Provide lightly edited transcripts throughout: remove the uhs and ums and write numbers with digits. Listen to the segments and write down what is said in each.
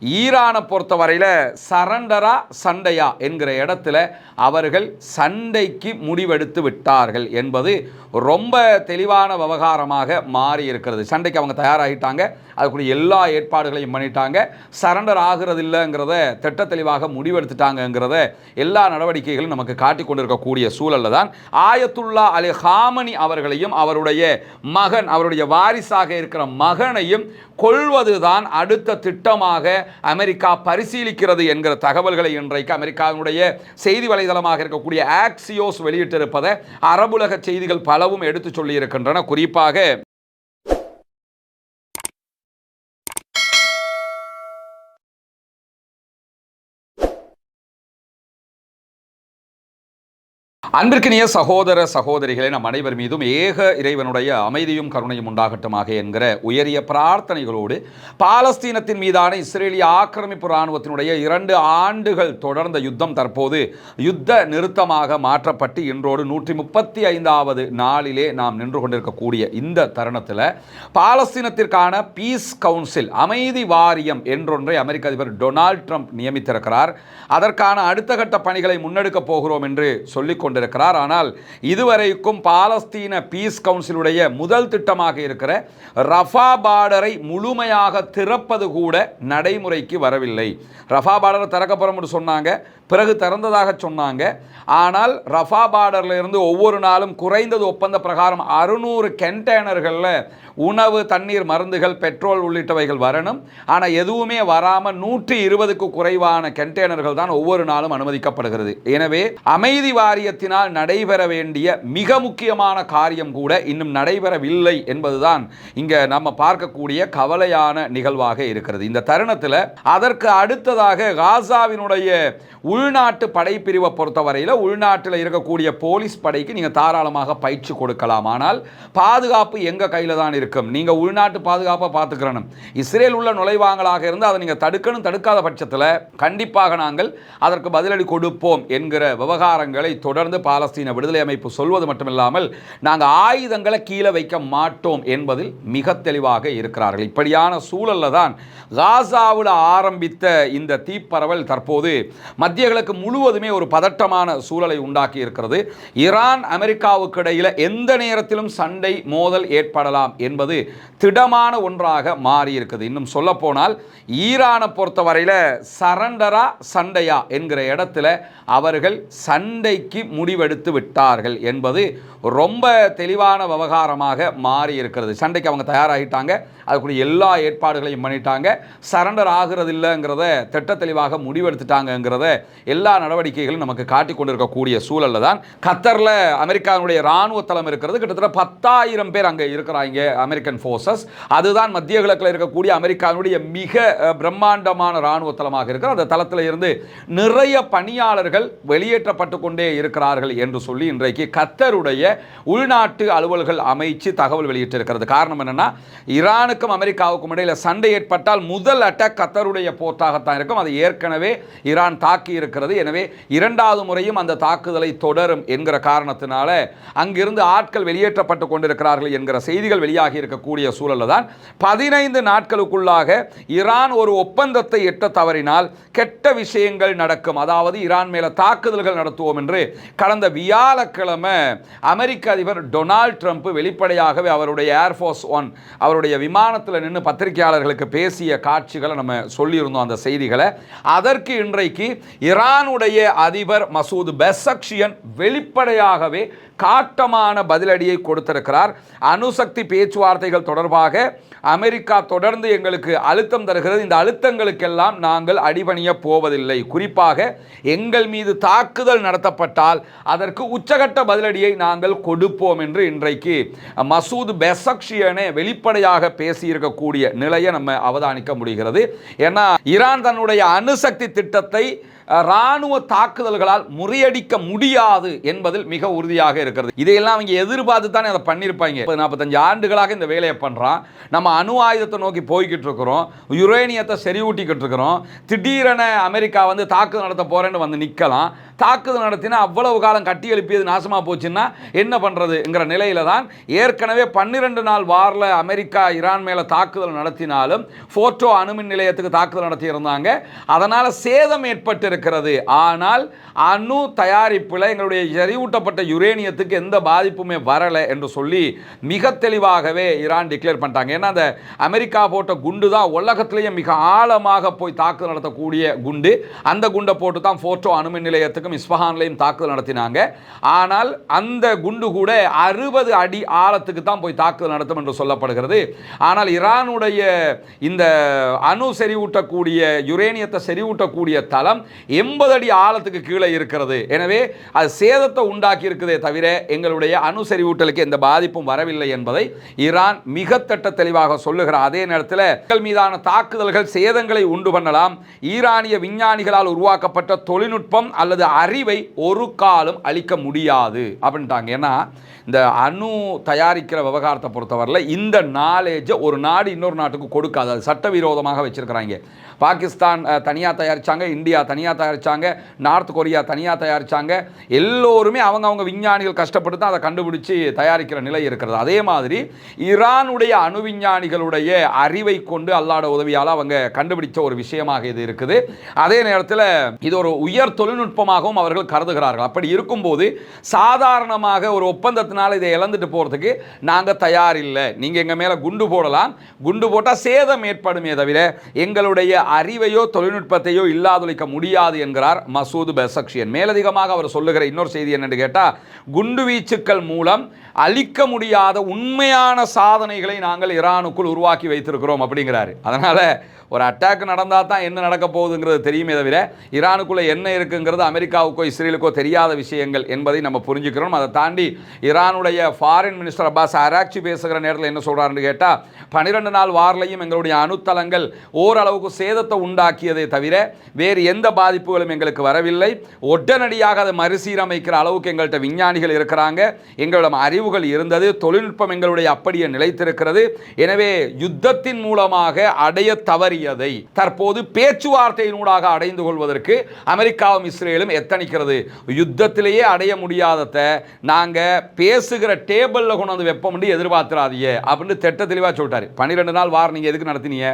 ஈரானை பொறுத்தவரையில் சரண்டரா சண்டையா என்கிற இடத்துல அவர்கள் சண்டைக்கு முடிவெடுத்து விட்டார்கள் என்பது ரொம்ப தெளிவான விவகாரமாக மாறி இருக்கிறது. சண்டைக்கு அவங்க தயாராகிட்டாங்க, அதுக்குரிய எல்லா ஏற்பாடுகளையும் பண்ணிட்டாங்க, சரண்டர் ஆகிறது இல்லைங்கிறத திட்ட தெளிவாக முடிவெடுத்துட்டாங்கிறத எல்லா நடவடிக்கைகளும் நமக்கு காட்டி கொண்டிருக்கக்கூடிய சூழலில் தான் ஆயத்துல்லா அலி ஹாமனி அவர்களையும் அவருடைய மகன், அவருடைய வாரிசாக இருக்கிற மகனையும் கொள்வதுதான் அடுத்த திட்டமாக அமெரிக்கா பரிசீலிக்கிறது என்கிற தகவல்களை இன்றைக்கு அமெரிக்காவினுடைய செய்தி வலைதளமாக இருக்கக்கூடிய ஆக்சியோஸ் வெளியிட்டிருப்பதை அரபுலக செய்திகள் பலவும் எடுத்து சொல்லி இருக்கின்றன. குறிப்பாக அன்பிற்கினிய சகோதர சகோதரிகளை நம் அனைவர் மீதும் ஏக இறைவனுடைய அமைதியும் கருணையும் உண்டாகட்டுமாக என்கிற உயரிய பிரார்த்தனைகளோடு பாலஸ்தீனத்தின் மீதான இஸ்ரேலிய ஆக்கிரமிப்பு இராணுவத்தினுடைய 2 ஆண்டுகள் தொடர்ந்த யுத்தம் தற்போது யுத்த நிறுத்தமாக மாற்றப்பட்டு இன்றோடு 135வது நாளிலே நாம் நின்று கொண்டிருக்கக்கூடிய இந்த தருணத்தில் பாலஸ்தீனத்திற்கான பீஸ் கவுன்சில் அமைதி வாரியம் என்றொன்றை அமெரிக்க அதிபர் டொனால்ட் ட்ரம்ப் நியமித்திருக்கிறார். அதற்கான அடுத்த கட்ட பணிகளை முன்னெடுக்கப் போகிறோம் என்று சொல்லிக் கொண்டிருக்கிறார். ஆனால் இதுவரைக்கும் பாலஸ்தீன பீஸ் கவுன்சிலுடைய முதல் திட்டமாக இருக்கிற ரஃபா பார்டரை முழுமையாக திறப்பது கூட நடைமுறைக்கு வரவில்லை. ரஃபா பார்டர் திறக்கப்படும் சொன்னாங்க, பிறகு திறந்ததாக சொன்னாங்க. ஆனால் ரஃபா பார்டரில் இருந்து ஒவ்வொரு நாளும் குறைந்தது ஒப்பந்த பிரகாரம் 600 கண்டெய்னர்களில் உணவு, தண்ணீர், மருந்துகள், பெட்ரோல் உள்ளிட்டவைகள் வரணும். ஆனால் எதுவுமே வராமல் 120க்கு குறைவான கண்டெய்னர்கள் தான் ஒவ்வொரு நாளும் அனுமதிக்கப்படுகிறது. எனவே அமைதி வாரியத்தினால் நடைபெற வேண்டிய மிக முக்கியமான காரியம் கூட இன்னும் நடைபெறவில்லை என்பதுதான் இங்கே நம்ம பார்க்கக்கூடிய கவலையான நிகழ்வாக இருக்கிறது. இந்த தருணத்தில் அதற்கு அடுத்ததாக காசாவினுடைய உள்நாட்டு படைப்பிரிவை பொறுத்தவரையில் உள்நாட்டில் இருக்கக்கூடிய போலீஸ் படைக்கு நீங்கள் தாராளமாக பயிற்சி கொடுக்கலாம். ஆனால் பாதுகாப்பு எங்கள் கையில் தான் இருக்கும். நீங்கள் உள்நாட்டு பாதுகாப்பை பார்த்துக்கிறணும். இஸ்ரேல் உள்ள நுழைவாங்களாக இருந்து அதை நீங்கள் தடுக்காத பட்சத்தில் கண்டிப்பாக நாங்கள் அதற்கு பதிலடி கொடுப்போம் என்கிற விவகாரங்களை தொடர்ந்து பாலஸ்தீன விடுதலை அமைப்பு சொல்வது மட்டுமில்லாமல் நாங்கள் ஆயுதங்களை கீழே வைக்க மாட்டோம் என்பதில் மிக தெளிவாக இருக்கிறார்கள். இப்படியான சூழலில் தான் காசாவில் ஆரம்பித்த இந்த தீப்பரவல் தற்போது மத்திய கிழக்கு முழுவதுமே ஒரு பதட்டமான சூழலை உண்டாக்கி இருக்கிறது. ஈரான் அமெரிக்காவுக்கு இடையில் எந்த நேரத்திலும் சண்டை மோதல் ஏற்படலாம் என்பது திடமான ஒன்றாக மாறி இருக்குது. இன்னும் சொல்ல போனால் ஈரானை பொறுத்தவரையில் சரண்டரா சண்டையா என்கிற இடத்துல அவர்கள் சண்டைக்கு முடிவெடுத்து விட்டார்கள் என்பது ரொம்ப தெளிவான விவகாரமாக மாறி இருக்கிறது. சண்டைக்கு அவங்க தயாராகிட்டாங்க, அதுக்குரிய எல்லா ஏற்பாடுகளையும் பண்ணிட்டாங்க, சரண்டர் ஆகிறது இல்லைங்கிறத திட்ட தெளிவாக முடிவெடுத்துட்டாங்கிறத எல்லா நடவடிக்கைகளும் நமக்கு காட்டி கொண்டிருக்கக்கூடிய சூழலில் தான் கத்தரில் அமெரிக்காவுடைய இராணுவ தளம் இருக்கிறது. கிட்டத்தட்ட 10,000 பேர் அங்கே இருக்கிறாங்க, அமெரிக்கன் ஃபோர்ஸஸ். அதுதான் மத்திய கிழக்கில் இருக்கக்கூடிய அமெரிக்காவுடைய மிக பிரம்மாண்டமான இராணுவ தளமாக இருக்கிறது. அந்த தளத்தில் இருந்து நிறைய பணியாளர்கள் வெளியேற்றப்பட்டு கொண்டே இருக்கிறார்கள் என்று சொல்லி இன்றைக்கு கத்தருடைய உள்நாட்டு அலுவல்கள் அமைச்சு தகவல் வெளியிட்டிருக்கிறது. காரணம் என்னன்னா, ஈரானுக்கும் அமெரிக்காவுக்கும் இடையில் சண்டை ஏற்பட்டால் முதல் அட்டாக் கத்தருடைய போர்ட்டாகத்தான் இருக்கும். அது ஏற்கனவே ஈரான் தாக்கி இருக்கிறது. எனவே 2வது முறையும் அந்த தாக்குதலை தொடரும் என்கிற காரணத்தினால அங்கிருந்து ஆட்கள் வெளியேற்றப்பட்டு கொண்டிருக்கிறார்கள் என்கிற செய்திகள் வெளியாகி இருக்கக்கூடிய சூழலில் தான் 15 நாட்களுக்குள்ளாக ஈரான் ஒரு ஒப்பந்தத்தை எட்ட தவறினால் கெட்ட விஷயங்கள் நடக்கும், அதாவது ஈரான் மேல தாக்குதல்கள் நடத்துவோம் என்று கடந்த வியாழக்கிழமை அமெரிக்க அதிபர் டொனால்ட் ட்ரம்ப் வெளிப்படையாகவே அவருடைய ஏர்ஃபோர்ஸ் 1 அவருடைய விமானத்தில் நின்று பத்திரிகையாளர்களுக்கு பேசிய காட்சிகளை நம்ம சொல்லியிருந்தோம், அந்த செய்திகளை. அதற்கு இன்றைக்கு ஈரானுடைய அதிபர் மசூத் பெஸக்ஷியன் வெளிப்படையாகவே காட்டமான பதிலடியை கொடுத்திருக்கிறார். அணுசக்தி பேச்சுவார்த்தைகள் தொடர்பாக அமெரிக்கா தொடர்ந்து எங்களுக்கு அழுத்தம் தருகிறது, இந்த அழுத்தங்களுக்கெல்லாம் நாங்கள் அடிபணிய போவதில்லை, குறிப்பாக எங்கள் மீது தாக்குதல் நடத்தப்பட்டால் அதற்கு உச்சகட்ட பதிலடியை நாங்கள் கொடுப்போம் என்று இன்றைக்கு மசூத் பெஸக்ஷியனே வெளிப்படையாக பேசியிருக்கக்கூடிய நிலையை நம்ம அவதானிக்க முடிகிறது. ஏன்னா ஈரான் தன்னுடைய அணுசக்தி திட்டத்தை இராணுவ தாக்குதல்களால் முறியடிக்க முடியாது என்பதில் மிக உறுதியாக இருக்கிறது. இதையெல்லாம் அவங்க எதிர்பார்த்து தானே அதை பண்ணியிருப்பாங்க. 45 ஆண்டுகளாக இந்த வேலையை பண்ணுறான். நம்ம அணு ஆயுதத்தை நோக்கி போய்கிட்டு இருக்கிறோம், யுரேனியத்தை செறிவூட்டிக்கிட்டு இருக்கிறோம். திடீரென அமெரிக்கா வந்து தாக்குதல் நடத்த போறேன்னு வந்து நிற்கலாம். தாக்குதல் நடத்தினா அவ்வளவு காலம் கட்டி எழுப்பியது நாசமாக போச்சுன்னா என்ன பண்ணுறதுங்கிற நிலையில தான் ஏற்கனவே 12 நாள் வாரில் அமெரிக்கா ஈரான் மேலே தாக்குதல் நடத்தினாலும் ஃபோர்டோ அணுமின் நிலையத்துக்கு தாக்குதல் நடத்தியிருந்தாங்க. அதனால் சேதம் ஏற்பட்டு இருக்கிறது. ஆனால் அணு தயாரிப்பில் எங்களுடைய எரிவூட்டப்பட்ட யுரேனியத்துக்கு எந்த பாதிப்புமே வரலை என்று சொல்லி மிக தெளிவாகவே ஈரான் டிக்ளேர் பண்ணிட்டாங்க. ஏன்னா அந்த அமெரிக்கா போட்ட குண்டு தான் உலகத்திலேயே மிக ஆழமாக போய் தாக்குதல் நடத்தக்கூடிய குண்டு. அந்த குண்டை போட்டு தான் ஃபோர்டோ அணுமின் நிலையத்துக்கும் இஸ்ஃபஹான்லையும் தாக்குதல் நடத்தினாங்க. ஆனால் அந்த குண்டு கூட 60 அடி ஆழத்துக்கு தான் போய் தாக்குதல் நடத்தும் என்று சொல்லப்படுகிறது. ஆனால் ஈரானுடைய இந்த அணு செறிவூட்டக்கூடிய யுரேனியத்தை செறிவூட்டக்கூடிய தளம் 80 அடி ஆழத்துக்கு கீழே இருக்கிறது. எனவே அது சேதத்தை உண்டாக்கி இருக்குதே தவிர எங்களுடைய அணு செறிவூட்டலுக்கு எந்த பாதிப்பும் வரவில்லை என்பதை ஈரான் மிக திட்ட தெளிவாக சொல்லுகிற அதே நேரத்தில் மீதான தாக்குதல்கள் சேதங்களை உண்டு பண்ணலாம். ஈரானிய விஞ்ஞானிகளால் உருவாக்கப்பட்ட தொழில்நுட்பம் அல்லது அறிவை ஒரு காலம் அளிக்க முடியாது அப்படின்ட்டாங்க. ஏன்னா இந்த அணு தயாரிக்கிற விவகாரத்தை பொறுத்தவரையில் இந்த நாலேஜை ஒரு நாடு இன்னொரு நாட்டுக்கு கொடுக்காது. அது சட்டவிரோதமாக வச்சிருக்கிறாங்க. பாகிஸ்தான் தனியாக தயாரித்தாங்க, இந்தியா தனியாக தயாரித்தாங்க, நார்த் கொரியா தனியாக தயாரித்தாங்க. எல்லோருமே அவங்க விஞ்ஞானிகள் கஷ்டப்பட்டு தான் அதை கண்டுபிடிச்சி தயாரிக்கிற நிலை இருக்கிறது. அதே மாதிரி ஈரானுடைய அணு விஞ்ஞானிகளுடைய அறிவை கொண்டு அல்லாஹ்வோட உதவியால் அவங்க கண்டுபிடிச்ச ஒரு விஷயமாக இது இருக்குது. அதே நேரத்தில் இது ஒரு உயர் தொழில்நுட்பமாகவும் அவர்கள் கருதுகிறார்கள். அப்படி இருக்கும்போது சாதாரணமாக ஒரு ஒப்பந்தத்தினால் இதை இழந்துட்டு போகிறதுக்கு நாங்கள் தயார் இல்லை. நீங்கள் எங்கள் மேலே குண்டு போடலாம், குண்டு போட்டால் சேதம் ஏற்படுமே தவிர எங்களுடைய அறிவையோ தொழில்நுட்பத்தையோ இல்லாதொழிக்க முடியாது என்கிறார் மசூத் பெசக்ஷியன். மேலதிகமாக அவர் சொல்லுகிற இன்னொரு செய்தி என்னென்னு கேட்டால், குண்டு வீச்சுக்கள் மூலம் அழிக்க முடியாத உண்மையான சாதனைகளை நாங்கள் ஈரானுக்குள் உருவாக்கி வைத்திருக்கிறோம் அப்படிங்கிறாரு. அதனால் ஒரு அட்டாக் நடந்தால் தான் என்ன நடக்க போகுதுங்கிறது தெரியுமே தவிர ஈரானுக்குள்ளே என்ன இருக்குங்கிறது அமெரிக்காவுக்கோ இஸ்ரேலுக்கோ தெரியாத விஷயங்கள் என்பதை நம்ம புரிஞ்சுக்கிறோம். அதை தாண்டி ஈரானுடைய ஃபாரின் மினிஸ்டர் அப்பாஸ் அராக்சி பேசுகிற நேரத்தில் என்ன சொல்கிறாருன்னு கேட்டால், 12 நாள் வாரிலையும் எங்களுடைய அணுத்தளங்கள் ஓரளவுக்கு சேதத்தை உண்டாக்கியதை தவிர வேறு எந்த பாதிப்புகளும் எங்களுக்கு வரவில்லை. உடனடியாக அதை மறுசீரமைக்கிற அளவுக்கு எங்கள்கிட்ட விஞ்ஞானிகள் இருக்கிறாங்க, எங்களிடம் அறிவுகள் இருந்தது, தொழில்நுட்பம் எங்களுடைய அப்படியே நிலைத்திருக்கிறது. எனவே யுத்தத்தின் மூலமாக அடைய தவறியதை தற்போது பேச்சுவார்த்தையினூடாக அடைந்து கொள்வதற்கு அமெரிக்காவும் இஸ்ரேலும் எத்தனிக்கிறது. யுத்தத்திலேயே அடைய முடியாததை நாங்கள் பேசுகிற டேபிளில் கொண்டு வந்து வெப்பம் எதிர்பார்த்துறாதீங்க அப்படின்னு திட்ட தெளிவாக சொல்லிட்டாரு. 12 நாள் வார் நீங்கள் எதுக்கு நடத்தினீங்க?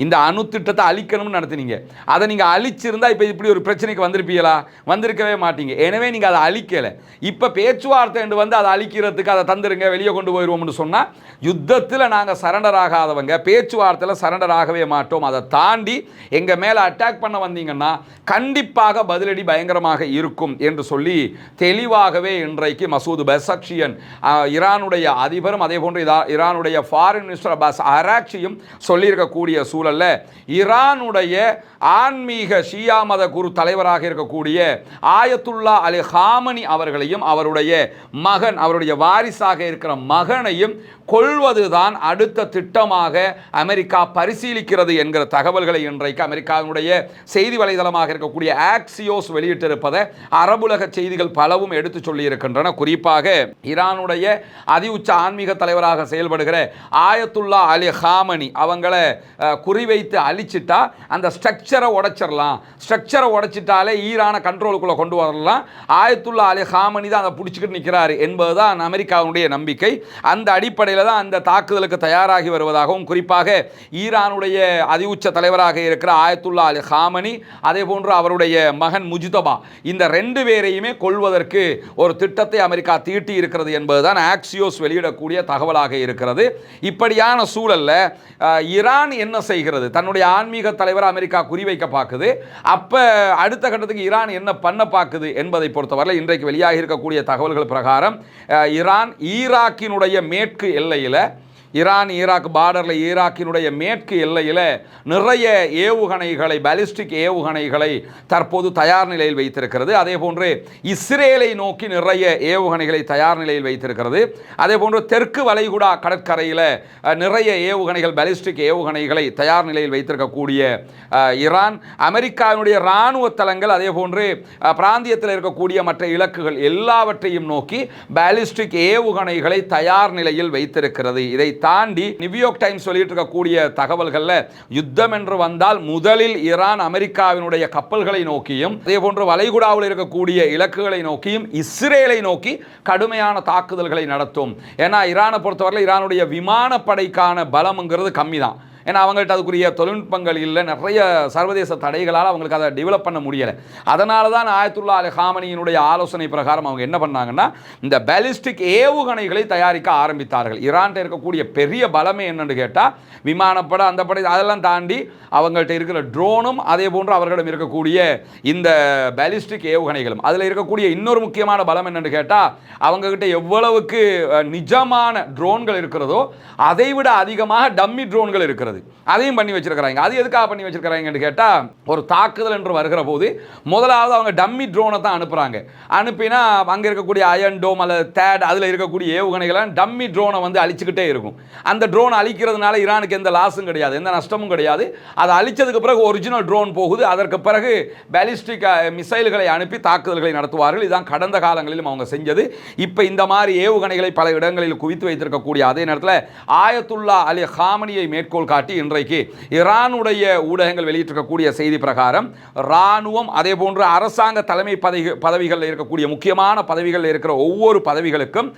இந்த அணு திட்டத்தை அழிக்கணும்னு நடத்தினீங்க. அதை நீங்கள் அழிச்சிருந்தா இப்போ இப்படி ஒரு பிரச்சனைக்கு வந்திருப்பீங்களா? வந்திருக்கவே மாட்டீங்க. எனவே நீங்கள் அதை அழிக்கலை. இப்போ பேச்சுவார்த்தை வந்து அதை அழிக்கிறதுக்கு அதை தந்துருங்க, வெளியே கொண்டு போயிடுவோம்னு சொன்னால் யுத்தத்தில் நாங்கள் சரண்டர் ஆகாதவங்க, பேச்சுவார்த்தையில் சரண்டர் ஆகவே மாட்டோம். அதை தாண்டி எங்கள் மேலே அட்டாக் பண்ண வந்தீங்கன்னா கண்டிப்பாக பதிலடி பயங்கரமாக இருக்கும் என்று சொல்லி தெளிவாகவே இன்றைக்கு மசூத் பெசக்ஷியன் ஈரானுடைய அதிபரும் அதே போன்று ஈரானுடைய ஃபாரின் மினிஸ்டர் அப்பாஸ் அராக்சியும் சொல்லியிருக்கக்கூடிய சூழல்ல ஈரானுடைய ஆன்மீக ஷியா மத குரு தலைவராக இருக்கக்கூடிய ஆயத்துல்லா அலி ஹாமனி அவர்களையும் அவருடைய மகன், அவருடைய வாரிசாக இருக்கிற மகனையும் கொள்வதுதான் அடுத்த திட்டமாக அமெரிக்கா பரிசீலிக்கிறது என்கிற தகவல்களை இன்றைக்கு அமெரிக்காவினுடைய செய்தி வலைதளமாக இருக்கக்கூடிய ஆக்சியோஸ் வெளியிட்டிருப்பதை அரபுலக செய்திகள் பலவும் எடுத்து சொல்லி இருக்கின்றன. குறிப்பாக ஈரானுடைய அதி உச்ச ஆன்மீக தலைவராக செயல்படுகிற ஆயத்துல்லா அலி ஹாமனி அவங்கள குறிவைத்து அழிச்சிட்டா அந்த ஸ்ட்ரக்சரை உடைச்சிடலாம். ஸ்ட்ரக்சரை உடைச்சிட்டாலே ஈரானை கண்ட்ரோலுக்குள்ள கொண்டு வரலாம். ஆயத்துல்லா அலி ஹாமனி தான் அதை பிடிச்சிக்கிட்டு நிற்கிறாரு என்பதுதான் அமெரிக்காவுடைய நம்பிக்கை. அந்த அடிப்படையில் தான் அந்த தாக்குதலுக்கு தயாராகி வருவதாகவும், குறிப்பாக ஈரானுடைய அதி உச்ச தலைவராக இருக்கிற ஆயத்துல்லா அலி ஹாமனி அதே போன்று அவருடைய மகன் முஜ்தபா இந்த 2 பேரையுமே கொள்வதற்கு ஒரு திட்டத்தை அமெரிக்கா தீட்டி இருக்கிறது என்பதுதான் ஆக்சியோஸ் வெளியிடக்கூடிய தகவலாக இருக்கிறது. இப்படியான சூழல்ல ஈரான் என்ன செய்கிறது? தன்னுடைய ஆன்மீக தலைவர் அமெரிக்கா குறிவைக்க பார்க்குது. அப்ப அடுத்த கட்டத்துக்கு ஈரான் என்ன பண்ண பார்க்குது என்பதை பொறுத்தவரை இன்றைக்கு வெளியாக இருக்கக்கூடிய தகவல்கள் பிரகாரம் ஈரான் ஈராக்கினுடைய மேற்கு எல்லையில் ஈரான் ஈராக் பார்டரில் ஈராக்கினுடைய மேற்கு எல்லையில் நிறைய ஏவுகணைகளை பாலிஸ்டிக் ஏவுகணைகளை தற்போது தயார் நிலையில் வைத்திருக்கிறது. அதே போன்று இஸ்ரேலை நோக்கி நிறைய ஏவுகணைகளை தயார் நிலையில் வைத்திருக்கிறது. அதே போன்று தெற்கு வளைகுடா கடற்கரையில் நிறைய ஏவுகணைகள் பாலிஸ்டிக் ஏவுகணைகளை தயார் நிலையில் வைத்திருக்கக்கூடிய ஈரான் அமெரிக்காவினுடைய இராணுவ தளங்கள் அதே போன்று பிராந்தியத்தில் இருக்கக்கூடிய மற்ற இலக்குகள் எல்லாவற்றையும் நோக்கி பாலிஸ்டிக் ஏவுகணைகளை தயார் நிலையில் வைத்திருக்கிறது. இதை தாண்டி நியூயார்க் டைம்ஸ் சொல்லிட்டு இருக்கக்கூடிய தகவல்களில் யுத்தம் என்று வந்தால் முதலில் ஈரான் அமெரிக்காவினுடைய கப்பல்களை நோக்கியும் அதே போன்று வளைகுடாவில் இருக்கக்கூடிய இலக்குகளை நோக்கியும் இஸ்ரேலை நோக்கி கடுமையான தாக்குதல்களை நடத்தும். ஏன்னா ஈரானை பொறுத்தவரை ஈரானுடைய விமானப்படைக்கான பலம்ங்கிறது கம்மி தான். ஏன்னா அவங்கள்ட்ட அதுக்குரிய தொழில்நுட்பங்கள் இல்லை, நிறைய சர்வதேச தடைகளால் அவங்களுக்கு அதை டெவலப் பண்ண முடியலை. அதனால தான் ஆயத்துல்லா அலி காமனியினுடைய ஆலோசனை பிரகாரம் அவங்க என்ன பண்ணாங்கன்னா இந்த பாலிஸ்டிக் ஏவுகணைகளை தயாரிக்க ஆரம்பித்தார்கள். ஈரான்கிட்ட இருக்கக்கூடிய பெரிய பலமே என்னன்னு கேட்டால் விமானப்படை அந்த படை அதெல்லாம் தாண்டி அவங்கள்ட்ட இருக்கிற ட்ரோனும் அதே போன்று அவர்களிடம் இருக்கக்கூடிய இந்த பாலிஸ்டிக் ஏவுகணைகளும். அதில் இருக்கக்கூடிய இன்னொரு முக்கியமான பலம் என்னன்னு கேட்டால் அவங்ககிட்ட எவ்வளவுக்கு நிஜமான ட்ரோன்கள் இருக்கிறதோ அதை விட அதிகமாக டம்மி ட்ரோன்கள் இருக்கிறது. அதையும் பண்ணி வச்சிருக்கிறாங்க. அது எதுக்காக பண்ணி வச்சிருக்கிறாங்கன்னு கேட்டா ஒரு தாக்குதல் என்று வருகிற போது முதலாவது அவங்க டம்மி ட்ரோனை தான் அனுப்புறாங்க. அனுப்பினா அங்க இருக்கக்கூடிய அயன் டோம் அல்லது தேட் அதுல இருக்கக்கூடிய ஏவுகணைகளை டம்மி ட்ரோனை வந்து அழிச்சுக்கிட்டே இருக்கும். அந்த ட்ரோன் அழிக்கிறதுனால ஈரானுக்கு எந்த லாஸும் கிடையாது, எந்த நஷ்டமும் கிடையாது. அதை அழிச்சதுக்கு பிறகு ஒரிஜினல் ட்ரோன் போகுது. அதற்கு பிறகு பாலிஸ்டிக் மிசைல்களை அனுப்பி தாக்குதல்களை நடத்துவார்கள். இதுதான் கடந்த காலங்களிலும் அவங்க செஞ்சது. இப்போ இந்த மாதிரி ஏவுகணைகளை பல இடங்களில் குவித்து வைத்திருக்கக்கூடிய அதே நேரத்தில் ஆயத்துல்லா அலி காமனியை மேற்கோள் காட்டி இன்றைக்கு ஈரானுடைய ஊடகங்கள் வெளியிட்டிருக்கக்கூடிய செய்தி பிரகாரம் இராணுவம் அதே போன்று அரசாங்க தலைமை பதவிகளில் இருக்கக்கூடிய முக்கியமான பதவிகளில் இருக்கிற ஒவ்வொரு பதவிகளுக்கும்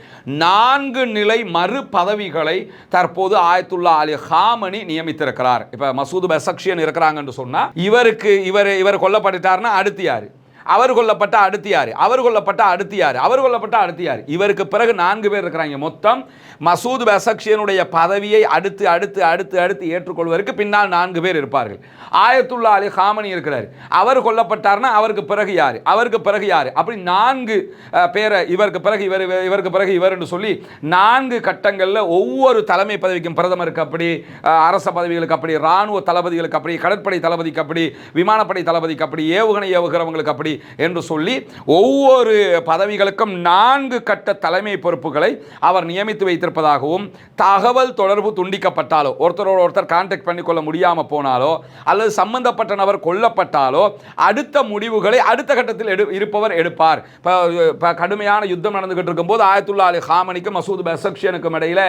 4 நிலை மறு பதவிகளை தற்போது ஆயத்துல்லா அலி காமனி நியமித்திருக்கிறார். இப்ப மசூத் பெசக்ஷியன் இருக்கிறாங்கன்னு சொன்னா இவர் கொல்லப்பட்டுட்டார்னா அடுத்து யாரு, அவர் கொல்லப்பட்ட அடுத்து யாரு, அவர் கொல்லப்பட்ட அடுத்து யாரு, அவர் கொல்லப்பட்ட அடுத்து யாரு, இவருக்கு பிறகு 4 பேர் இருக்கிறாங்க. மொத்தம் மசூத் பெசக்ஷியனுடைய பதவியை அடுத்து அடுத்து அடுத்து அடுத்து ஏற்றுக்கொள்வதற்கு பின்னால் 4 பேர் இருப்பார்கள். ஆயத்துல்லா அலி காமனி இருக்கிறார், அவர் கொல்லப்பட்டார்னா அவருக்கு பிறகு யாரு, அவருக்கு பிறகு யாரு, அப்படி 4 பேரை இவருக்கு பிறகு இவர், இவருக்கு பிறகு இவர் என்று சொல்லி 4 கட்டங்களில் ஒவ்வொரு தலைமை பதவிக்கும் பிரதமருக்கு அப்படி, அரச பதவிகளுக்கு அப்படி, இராணுவ தளபதிகளுக்கு அப்படி, கடற்படை தளபதிக்கு அப்படி, விமானப்படை தளபதிக்கு அப்படி, ஏவுகணை ஏவுகிறவங்களுக்கு அப்படி என்று சொல்லி ஒவ்வொரு பதவிகளுக்கும் 4 கட்ட தலைமை பொறுப்புகளை அவர் நியமித்து வைத்திருப்பதாகவும் தகவல் தொடர்பு துண்டிக்கப்பட்டாலோ ஒருத்தரோடு ஒருத்தர் கான்டாக்ட் பண்ணிக்கொள்ள முடியாமல் போனாலோ அல்லது சம்பந்தப்பட்ட நபர் கொல்லப்பட்டாலோ அடுத்த முடிவுகளை அடுத்த கட்டத்தில் இருப்பவர் எடுப்பார். கடுமையான யுத்தம் நடந்துகிட்டு இருக்கும்போது ஆயத்துல்லா அலி காமனிக்கும் மசூத் பெசக்ஷியனுக்கும் இடையில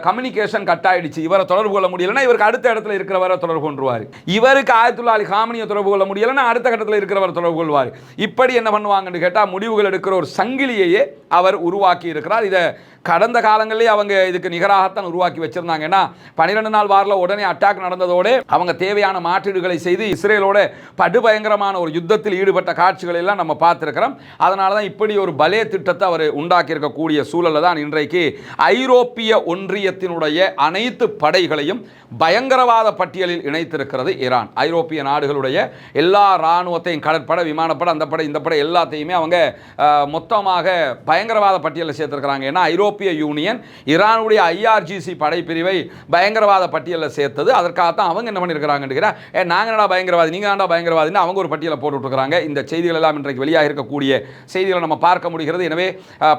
கம்யூனிகேஷன் கட் ஆயிடுச்சு. இவரை தொடர்பு கொள்ள முடியலன்னா இவருக்கு அடுத்த இடத்துல இருக்கிறவரை தொடர்பு கொண்டுருவார். இவருக்கு ஆயத்துல்லா அலி காமனியை தொடர்பு கொள்ள முடியலன்னா அடுத்த கட்டத்தில் இருக்கிறவர் தொடர்பு கொள்வார். இப்படி என்ன பண்ணுவாங்கன்னு கேட்டால் முடிவுகள் எடுக்கிற ஒரு சங்கிலியையே அவர் உருவாக்கி இருக்கிறார். இதை கடந்த காலங்களிலே அவங்க இதுக்கு நிகராகத்தான் உருவாக்கி வச்சிருந்தாங்க. ஏன்னா 12 நாள் வாரில் உடனே அட்டாக் நடந்ததோடு அவங்க தேவையான மாற்றீடுகளை செய்து இஸ்ரேலோட படுபயங்கரமான ஒரு யுத்தத்தில் ஈடுபட்ட காட்சிகள் எல்லாம் நம்ம பார்த்துருக்கிறோம். அதனால தான் இப்படி ஒரு பலே திட்டத்தை அவர் உண்டாக்கி இருக்கக்கூடிய சூழலில் தான் இன்றைக்கு ஐரோப்பிய ஒன்றியத்தினுடைய அனைத்து படைகளையும் பயங்கரவாத பட்டியலில் இணைத்திருக்கிறது ஈரான். ஐரோப்பிய நாடுகளுடைய எல்லா இராணுவத்தையும் கடற்படை, விமானப்படை, அந்த படை, இந்த படை எல்லாத்தையுமே அவங்க மொத்தமாக பயங்கரவாத பட்டியலில் சேர்த்திருக்கிறாங்க. ஏன்னா ஐரோப்பிய யூனியன் ஈரானுடைய IRGC படைப்பிரிவை பயங்கரவாத பட்டியலில் சேர்த்தது. அதற்காகத்தான் அவங்க என்ன பண்ணியிருக்கிறாங்க, நாங்கள் என்னடா பயங்கரவாதி, நீங்கள் தான்டா பயங்கரவாதின்னு அவங்க ஒரு பட்டியலை போட்டுருக்காங்க. இந்த செய்திகள் எல்லாம் இன்றைக்கு வெளியாக இருக்கக்கூடிய செய்திகளை நம்ம பார்க்க முடிகிறது. எனவே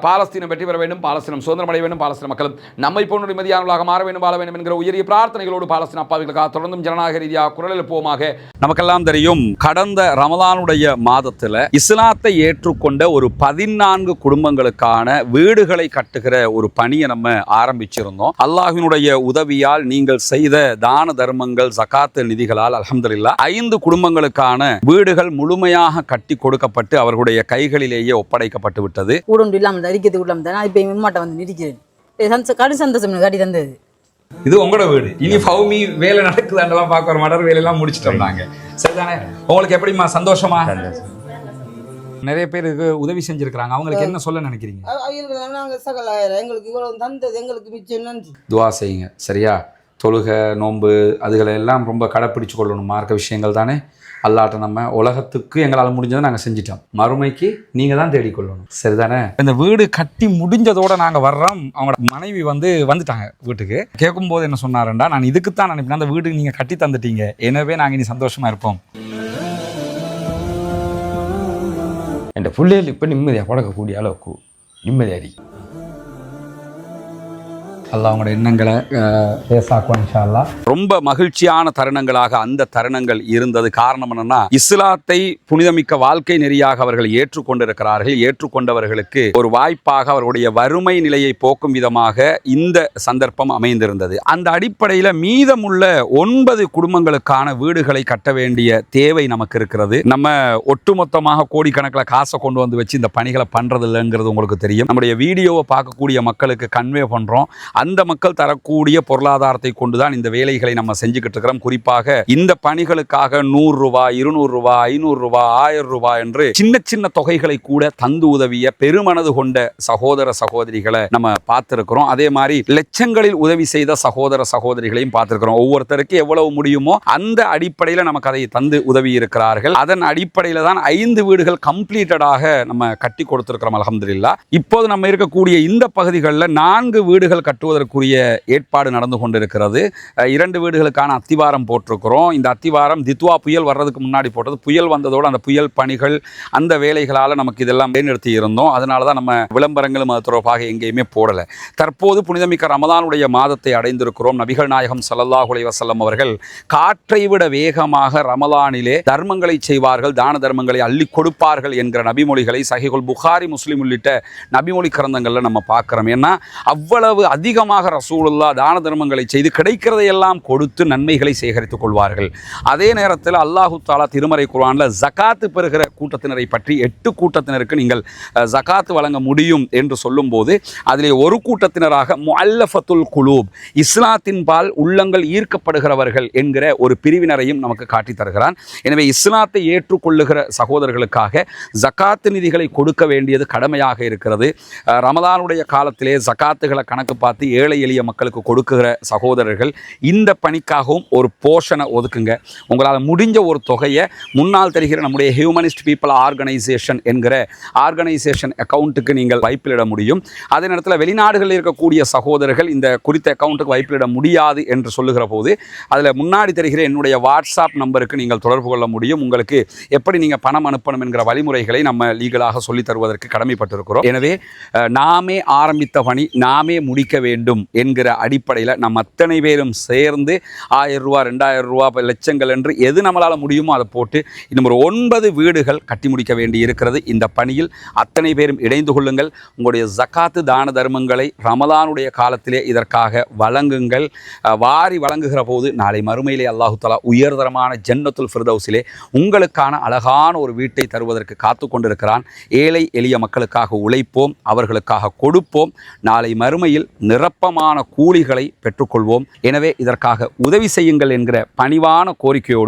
பாலஸ்தீனம் வெற்றி பெற வேண்டும், பாலஸ்தீனம் சுதந்திரம் அடைய வேண்டும், பாலஸ்தீன மக்களும் நம்மை போன்ற நிம்மதியானவர்களாக மாற வேண்டும், வாழ வேண்டும் என்கிற உயரிய பிரார்த்தனைகளோடு பாலஸ்தீன அப்பாவிகளுக்காக தொடர்ந்தும் ஜனநாயக ரீதியாக குரல் எழுப்புவோமாக. நமக்கெல்லாம் தெரியும், கடந்த ரமலானுடைய மாதத்தில் இஸ்லாத்தை ஏற்றுக்கொண்ட ஒரு 14 குடும்பங்களுக்கான வீடுகளை கட்டுகிற ஒரு பணியை நம்ம ஆரம்பிச்சிருந்தோம். அல்லாஹ்வினுடைய உதவியால் நீங்கள் செய்த தான தர்மங்கள், ஜகாத் நிதிகளால் அல்ஹம்துலில்லாஹ் 5 குடும்பங்களுக்கான வீடுகள் முழுமையாக கட்டி கொடுக்கப்பட்டு அவர்களுடைய கைகளிலேயே ஒப்படைக்கப்பட்டு விட்டது. இது உங்களோட வீடு. இனி ஃபௌமி வேலை நடக்குதாண்டெல்லாம் பார்க்க வர மாட்டார், வேலையெல்லாம் முடிச்சுட்டு வந்தாங்க. சரிதானே? உங்களுக்கு எப்படிமா சந்தோஷமா? நிறைய பேருக்கு உதவி செஞ்சிருக்காங்க, அவங்களுக்கு என்ன சொல்ல நினைக்கிறீங்க? துவா செய்யுங்க, சரியா? தொழுகை, நோன்பு அதுகளை எல்லாம் ரொம்ப கடைப்பிடிச்சு கொள்ளணும், மார்க்க விஷயங்கள் தானே. அல்லாட்ட நம்ம உலகத்துக்கு எங்களால் முடிஞ்சதை நாங்கள் செஞ்சிட்டோம், மறுமைக்கு நீங்கள் தான் தேடிக்கொள்ளணும். சரிதானே? இந்த வீடு கட்டி முடிஞ்சதோட நாங்கள் வர்றோம். அவங்களோட மனைவி வந்துட்டாங்க வீட்டுக்கு. கேட்கும்போது என்ன சொன்னாருண்டா, நான் இதுக்கு தான் நினைப்பேன், அந்த வீடு நீங்கள் கட்டி தந்துட்டீங்க, எனவே நாங்கள் இனி சந்தோஷமாக இருப்போம். என் பிள்ளைகள் இப்போ நிம்மதியாக பழக்கக்கூடிய அளவுக்கு நிம்மதியாரி அல்லாஹ் அவங்களோட எண்ணங்களை பேசாக்குவோம் இன்ஷா அல்லாஹ். ரொம்ப மகிழ்ச்சியான தருணங்களாக அந்த தருணங்கள் இருந்தது. காரணம் என்னன்னா, இஸ்லாத்தை புனிதமிக்க வாழ்க்கை நெறியாக அவர்கள் ஏற்றுக்கொண்டிருக்கிறார்கள். ஏற்றுக்கொண்டவர்களுக்கு ஒரு வாய்ப்பாக அவர்களுடைய வறுமை நிலையை போக்கும் விதமாக இந்த சந்தர்ப்பம் அமைந்திருந்தது. அந்த அடிப்படையில் மீதமுள்ள 9 குடும்பங்களுக்கான வீடுகளை கட்ட வேண்டிய தேவை நமக்கு இருக்கிறது. நம்ம ஒட்டுமொத்தமாக கோடிக்கணக்கில் காசை கொண்டு வந்து வச்சு இந்த பணிகளை பண்றது இல்லைங்கிறது உங்களுக்கு தெரியும். நம்முடைய வீடியோவை பார்க்கக்கூடிய மக்களுக்கு கன்வே பண்றோம். அந்த மக்கள் தரக்கூடிய பொருளாதாரத்தை கொண்டுதான் இந்த வேலைகளை நம்ம செஞ்சுக்கிட்டு இருக்கிறோம். குறிப்பாக இந்த பணிகளுக்காக 100 ரூபாய், 200 ரூபாய், 500 ரூபாய், 1000 ரூபாய் என்று சின்ன சின்ன தொகைகளை கூட தந்து உதவிய பெருமனது கொண்ட சகோதர சகோதரிகளை நம்ம பார்த்திருக்கிறோம். அதே மாதிரி லட்சங்களில் உதவி செய்த சகோதர சகோதரிகளையும் பார்த்திருக்கிறோம். ஒவ்வொருத்தருக்கு எவ்வளவு முடியுமோ அந்த அடிப்படையில் நமக்கு அதை தந்து உதவி இருக்கிறார்கள். அதன் அடிப்படையில் தான் 5 வீடுகள் கம்ப்ளீட்டடாக நம்ம கட்டி கொடுத்திருக்கிறோம் அல்ஹம்துலில்லாஹ். இப்போது நம்ம இருக்கக்கூடிய இந்த பகுதிகளில் 4 வீடுகள் கட்டுவதற்குரிய ஏற்பாடு நடந்து கொண்டிருக்கிறது. 2 வீடுகளுக்கான அத்திவாரம் போட்டிருக்கிறோம். இந்த அத்திவாரம் தித்வா புயல் வர்றதுக்கு முன்னாடி போட்டது. புயல் வந்ததோடு அந்த புயல் பணிகள் அந்த வேலைகளால் நமக்கு இதெல்லாம் நிறுத்தி இருந்தோம். அதனால தான் நம்ம விளம்பரங்களும் அது தொடர்பாக எங்கேயுமே போடலை. தற்போது புனிதமிக்க ரமதானுடைய மாதத்தை அடைந்திருக்கிறோம். நபிகள் நாயகம் ஸல்லல்லாஹு அலைஹி வஸல்லம் அவர்கள் காற்றை விட வேகமாக ரமலானிலே தர்மங்களை செய்வார்கள், தான தர்மங்களை அள்ளி கொடுப்பார்கள் என்கிற நபிமொழிகளை சஹீஹுல் புகாரி, முஸ்லிம் உள்ளிட்ட நபிமொழி கிரந்தங்களில் நம்ம பார்க்கிறோம். ஏன்னா அவ்வளவு அதிகமாக ரசூலுல்லாஹ் தான தர்மங்களை செய்து கிடைக்கிறதையெல்லாம் கொடுத்து நன்மைகளை சேகரித்துக் கொள்வார்கள். அதே நேரத்தில் அல்லாஹு தஆலா திருமறை குர்ஆனில் ஜகாத்து பெறுகிற கூட்டத்தினரை பற்றி 8 கூட்டத்தினருக்கு நீங்கள் ஜகாத்து வழங்க முடியும் என்று சொல்லும்போது அதிலே ஒரு கூட்டத்தினராக முஅல்லஃபத்துல் குலூப், இஸ்லாத்தின் பால் உள்ளங்கள் ஈர்க்கப்படுகிறவர்கள் என்கிற ஒரு பிரிவினரையும் நமக்கு காட்டி தருகிறான். எனவே இஸ்லாத்தை ஏற்றுக்கொள்ளுகிற சகோதரர்களுக்காக ஜகாத்து நிதிகளை கொடுக்க வேண்டியது கடமையாக இருக்கிறது. ரமலானுடைய காலத்திலே ஜகாத்துகளை கணக்கு பார்த்து ஏழை எளிய மக்களுக்கு கொடுக்குகிற சகோதரர்கள் இந்த பணிக்காகவும் ஒரு போர்ஷனை ஒதுக்குங்க. உங்களால் முடிஞ்ச ஒரு தொகையை முன்னால் தெரிகிற நம்முடைய ஹியூமனிஸ்ட் பீப்புள் ஆர்கனைசேஷன் என்கிற ஆர்கனைசேஷன் அக்கௌண்ட்டுக்கு நீங்கள் வைப்பிலிட முடியும். அதே நேரத்தில் வெளிநாடுகளில் இருக்கக்கூடிய சகோதரர்கள் இந்த குறித்த அக்கௌண்ட்டுக்கு வைப்பிலிட முடியாது என்று சொல்லுகிற போது அதில் முன்னாடி தெரிகிற என்னுடைய வாட்ஸ்அப் நம்பருக்கு நீங்கள் தொடர்பு கொள்ள முடியும். உங்களுக்கு எப்படி நீங்கள் பணம் அனுப்பணும் என்கிற வழிமுறைகளை நம்ம லீகலாக சொல்லித் தருவதற்கு கடமைப்பட்டிருக்கிறோம். எனவே நாமே ஆரம்பித்த பணி நாமே முடிக்க வேண்டும் என்கிற அடிப்படையில் நம்ம அத்தனை பேரும் சேர்ந்து 1000 ரூபா, 2000 ரூபா, லட்சங்கள் என்று எது நம்மளால் முடியுமோ அதை போட்டு இன்னும் ஒரு 9 வீடுகள் கட்டி முடிக்க வேண்டி இருக்கிறது. இந்த பணியில் அத்தனை பேரும் இணைந்து கொள்ளுங்கள். உங்களுடைய ஜகாத்து தான தர்மங்களை ரமலானுடைய காலத்திலே இதற்காக வழங்குங்கள். வாரி வழங்குகிற போது நாளை மறுமையிலே அல்லாஹு தஆலா உயர்தரமான ஜன்னத்துல் ஃபிர்தௌஸிலே உங்களுக்கான அழகான ஒரு வீட்டை தருவதற்கு காத்து கொண்டிருக்கிறான். ஏழை எளிய மக்களுக்காக உழைப்போம், அவர்களுக்காக கொடுப்போம். நாளை மறுமையில் நிரப்பமான கூலிகளை பெற்றுக்கொள்வோம். எனவே இதற்காக உதவி செய்யுங்கள் என்கிற பணிவான கோரிக்கையோடு